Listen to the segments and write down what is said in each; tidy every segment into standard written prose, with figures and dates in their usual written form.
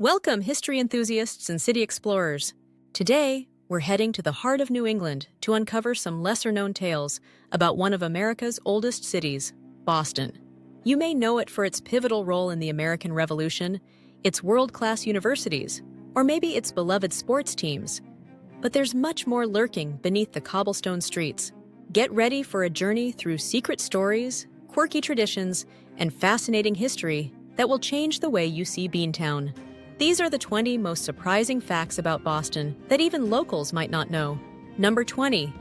Welcome, history enthusiasts and city explorers. Today, we're heading to the heart of New England to uncover some lesser-known tales about one of America's oldest cities, Boston. You may know it for its pivotal role in the American Revolution, its world-class universities, or maybe its beloved sports teams. But there's much more lurking beneath the cobblestone streets. Get ready for a journey through secret stories, quirky traditions, and fascinating history that will change the way you see Beantown. These are the 20 most surprising facts about Boston that even locals might not know. Number 20.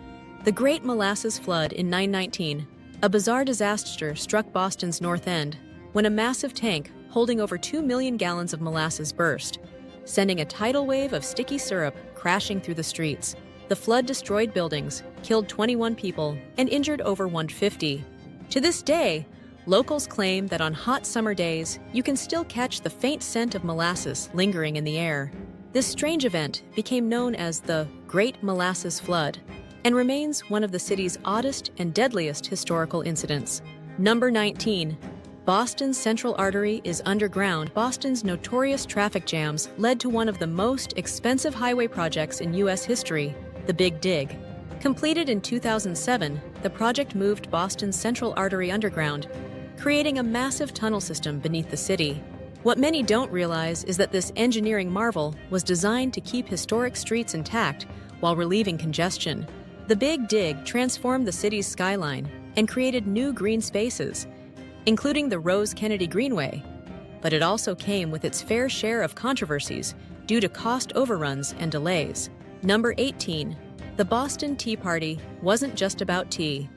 The Great Molasses Flood in 919. A bizarre disaster struck Boston's North End when a massive tank holding over 2 million gallons of molasses burst, sending a tidal wave of sticky syrup crashing through the streets. The flood destroyed buildings, killed 21 people, and injured over 150. To this day, locals claim that on hot summer days, you can still catch the faint scent of molasses lingering in the air. This strange event became known as the Great Molasses Flood and remains one of the city's oddest and deadliest historical incidents. Number 19. Boston's Central Artery is underground. Boston's notorious traffic jams led to one of the most expensive highway projects in U.S. history, the Big Dig. Completed in 2007, the project moved Boston's Central Artery underground, creating a massive tunnel system beneath the city. What many don't realize is that this engineering marvel was designed to keep historic streets intact while relieving congestion. The Big Dig transformed the city's skyline and created new green spaces, including the Rose Kennedy Greenway. But it also came with its fair share of controversies due to cost overruns and delays. Number 18. The Boston Tea Party wasn't just about tea.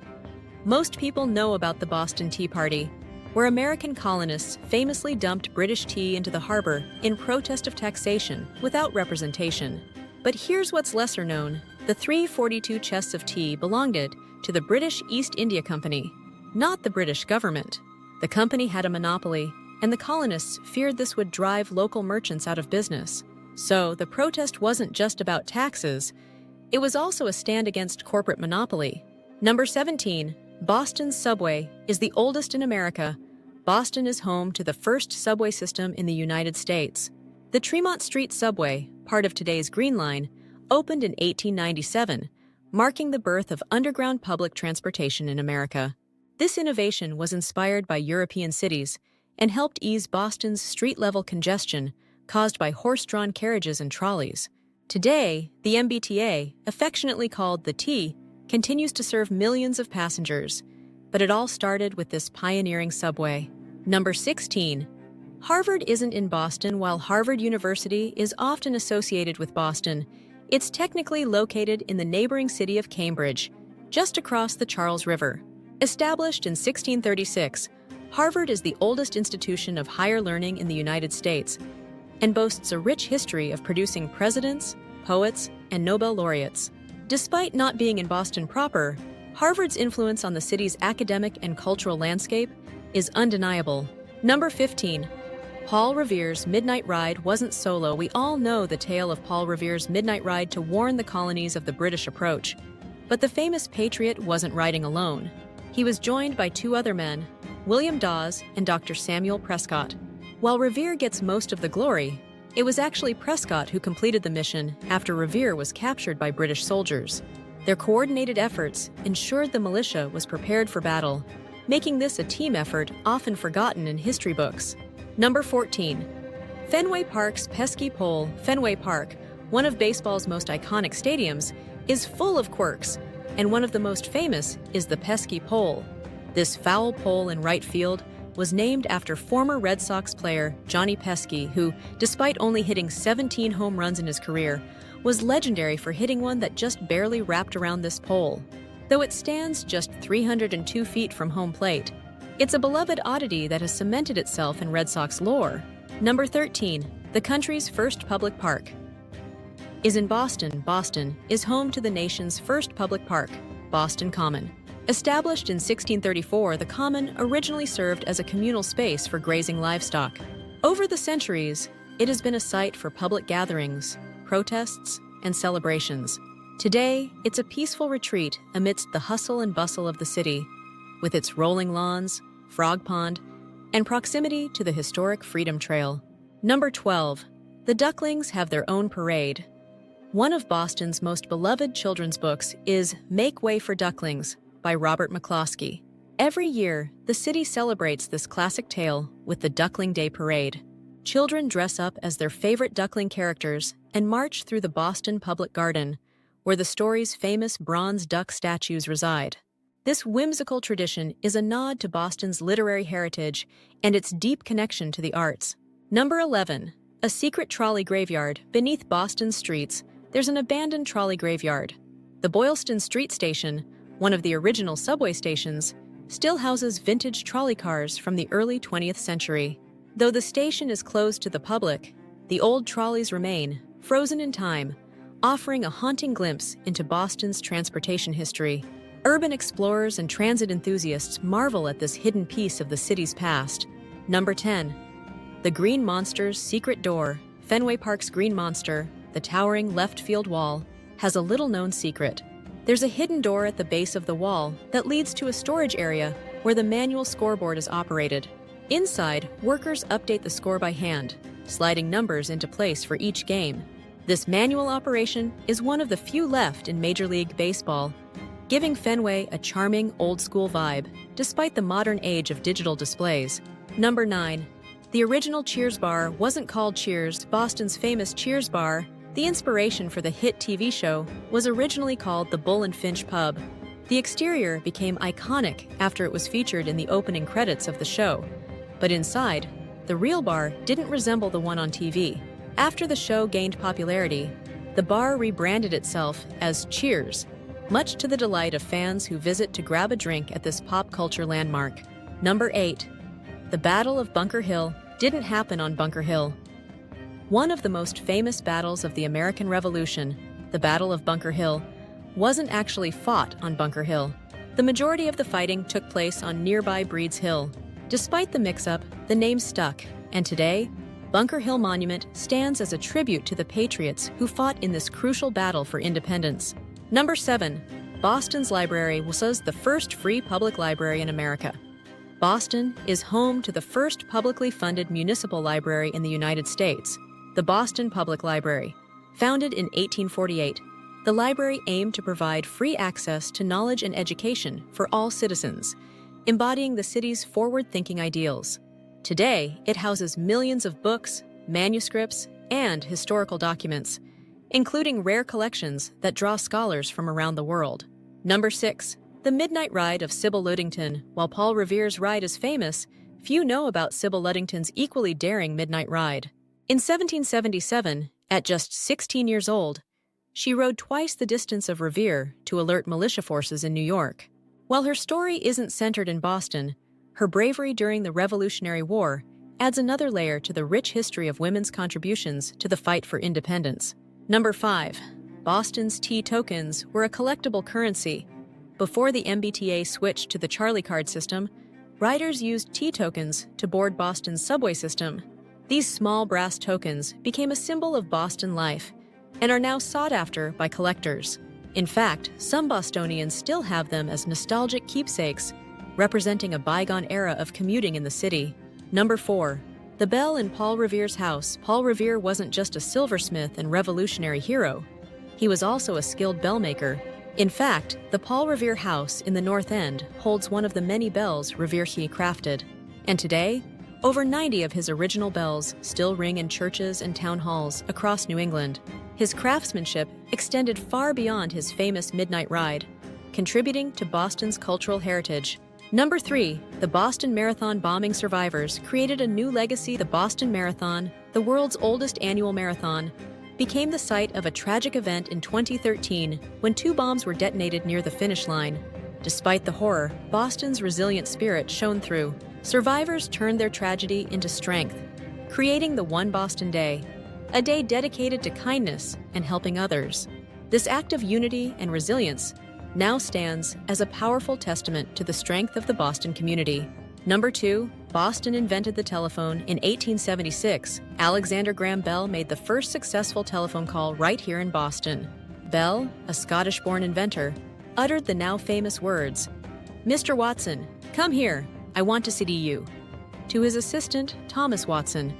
Most people know about the Boston Tea Party, where American colonists famously dumped British tea into the harbor in protest of taxation without representation. But here's what's lesser known. The 342 chests of tea belonged to the British East India Company, not the British government. The company had a monopoly, and the colonists feared this would drive local merchants out of business. So the protest wasn't just about taxes, it was also a stand against corporate monopoly. Number 17. Boston's subway is the oldest in America. Boston is home to the first subway system in the United States. The Tremont Street subway, part of today's Green Line, opened in 1897, marking the birth of underground public transportation in America. This innovation was inspired by European cities and helped ease Boston's street-level congestion caused by horse-drawn carriages and trolleys. Today, the MBTA, affectionately called the T, continues to serve millions of passengers, but it all started with this pioneering subway. Number 16. Harvard isn't in Boston. While Harvard University is often associated with Boston, it's technically located in the neighboring city of Cambridge, just across the Charles River. Established in 1636, Harvard is the oldest institution of higher learning in the United States and boasts a rich history of producing presidents, poets, and Nobel laureates. Despite not being in Boston proper, Harvard's influence on the city's academic and cultural landscape is undeniable. Number 15. Paul Revere's Midnight Ride wasn't solo. We all know the tale of Paul Revere's midnight ride to warn the colonies of the British approach. But the famous patriot wasn't riding alone. He was joined by two other men, William Dawes and Dr. Samuel Prescott. While Revere gets most of the glory, it was actually Prescott who completed the mission after Revere was captured by British soldiers. Their coordinated efforts ensured the militia was prepared for battle, making this a team effort often forgotten in history books. Number 14. Fenway Park's Pesky pole. Fenway Park, one of baseball's most iconic stadiums, is full of quirks, and one of the most famous is the Pesky pole. This foul pole in right field was named after former Red Sox player Johnny Pesky, who, despite only hitting 17 home runs in his career, was legendary for hitting one that just barely wrapped around this pole. Though it stands just 302 feet from home plate, it's a beloved oddity that has cemented itself in Red Sox lore. Number 13. The country's first public park is in Boston. Boston is home to the nation's first public park, Boston Common. Established in 1634, the Common originally served as a communal space for grazing livestock. Over the centuries, it has been a site for public gatherings, protests, and celebrations. Today, it's a peaceful retreat amidst the hustle and bustle of the city, with its rolling lawns, frog pond, and proximity to the historic Freedom Trail. Number 12. The Ducklings have their own parade. One of Boston's most beloved children's books is Make Way for Ducklings by Robert McCloskey. Every year, the city celebrates this classic tale with the Duckling Day Parade. Children dress up as their favorite duckling characters and march through the Boston Public Garden, where the story's famous bronze duck statues reside. This whimsical tradition is a nod to Boston's literary heritage and its deep connection to the arts. Number 11. A secret trolley graveyard. Beneath Boston's streets, there's an abandoned trolley graveyard. The Boylston Street Station, one of the original subway stations, still houses vintage trolley cars from the early 20th century. Though the station is closed to the public, the old trolleys remain, frozen in time, offering a haunting glimpse into Boston's transportation history. Urban explorers and transit enthusiasts marvel at this hidden piece of the city's past. Number 10. The Green Monster's Secret Door. Fenway Park's Green Monster, the towering left field wall, has a little-known secret. There's a hidden door at the base of the wall that leads to a storage area where the manual scoreboard is operated. Inside, workers update the score by hand, sliding numbers into place for each game. This manual operation is one of the few left in Major League Baseball, giving Fenway a charming, old-school vibe, despite the modern age of digital displays. Number 9. The original Cheers bar wasn't called Cheers. Boston's famous Cheers bar, the inspiration for the hit TV show, was originally called the Bull and Finch Pub. The exterior became iconic after it was featured in the opening credits of the show. But inside, the real bar didn't resemble the one on TV. After the show gained popularity, the bar rebranded itself as Cheers, much to the delight of fans who visit to grab a drink at this pop culture landmark. Number 8. The Battle of Bunker Hill didn't happen on Bunker Hill. One of the most famous battles of the American Revolution, the Battle of Bunker Hill, wasn't actually fought on Bunker Hill. The majority of the fighting took place on nearby Breed's Hill. Despite the mix-up, the name stuck, and today, Bunker Hill Monument stands as a tribute to the patriots who fought in this crucial battle for independence. Number 7. Boston's library was the first free public library in America. Boston is home to the first publicly funded municipal library in the United States, the Boston Public Library. Founded in 1848, the library aimed to provide free access to knowledge and education for all citizens, embodying the city's forward-thinking ideals. Today, it houses millions of books, manuscripts, and historical documents, including rare collections that draw scholars from around the world. Number 6. The Midnight Ride of Sybil Ludington. While Paul Revere's ride is famous, few know about Sybil Ludington's equally daring midnight ride. In 1777, at just 16 years old, she rode twice the distance of Revere to alert militia forces in New York. While her story isn't centered in Boston, her bravery during the Revolutionary War adds another layer to the rich history of women's contributions to the fight for independence. Number 5. Boston's T tokens were a collectible currency. Before the MBTA switched to the Charlie card system, riders used T tokens to board Boston's subway system. These small brass tokens became a symbol of Boston life and are now sought after by collectors. In fact, some Bostonians still have them as nostalgic keepsakes, representing a bygone era of commuting in the city. Number 4. The bell in Paul Revere's house. Paul Revere wasn't just a silversmith and revolutionary hero. He was also a skilled bell maker. In fact, the Paul Revere house in the North End holds one of the many bells Revere crafted. And today, over 90 of his original bells still ring in churches and town halls across New England. His craftsmanship extended far beyond his famous midnight ride, contributing to Boston's cultural heritage. Number 3. The Boston Marathon bombing survivors created a new legacy. The Boston Marathon, the world's oldest annual marathon, became the site of a tragic event in 2013 when 2 bombs were detonated near the finish line. Despite the horror, Boston's resilient spirit shone through. Survivors turned their tragedy into strength, creating the One Boston Day, a day dedicated to kindness and helping others. This act of unity and resilience now stands as a powerful testament to the strength of the Boston community. Number 2. Boston invented the telephone in 1876. Alexander Graham Bell made the first successful telephone call right here in Boston. Bell, a Scottish-born inventor, uttered the now famous words, "Mr. Watson, come here, I want to see you," to his assistant, Thomas Watson,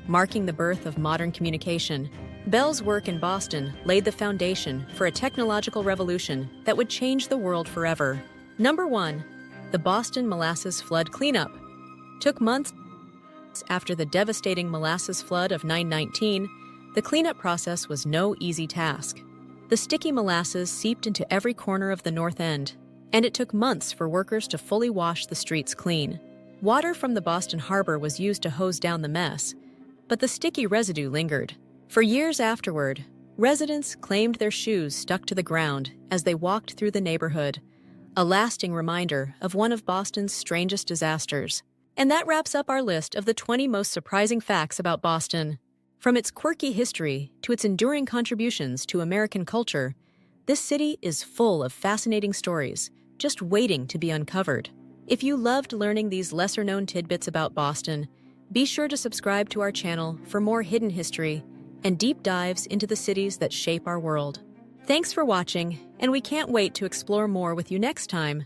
marking the birth of modern communication. Bell's work in Boston laid the foundation for a technological revolution that would change the world forever. Number 1. The Boston Molasses Flood Cleanup. Took months after the devastating molasses flood of 919, the cleanup process was no easy task. The sticky molasses seeped into every corner of the North End, and it took months for workers to fully wash the streets clean. Water from the Boston harbor was used to hose down the mess, but the sticky residue lingered. For years afterward, residents claimed their shoes stuck to the ground as they walked through the neighborhood, a lasting reminder of one of Boston's strangest disasters. And that wraps up our list of the 20 most surprising facts about Boston. From its quirky history to its enduring contributions to American culture, this city is full of fascinating stories, just waiting to be uncovered. If you loved learning these lesser-known tidbits about Boston, be sure to subscribe to our channel for more hidden history and deep dives into the cities that shape our world. Thanks for watching, and we can't wait to explore more with you next time.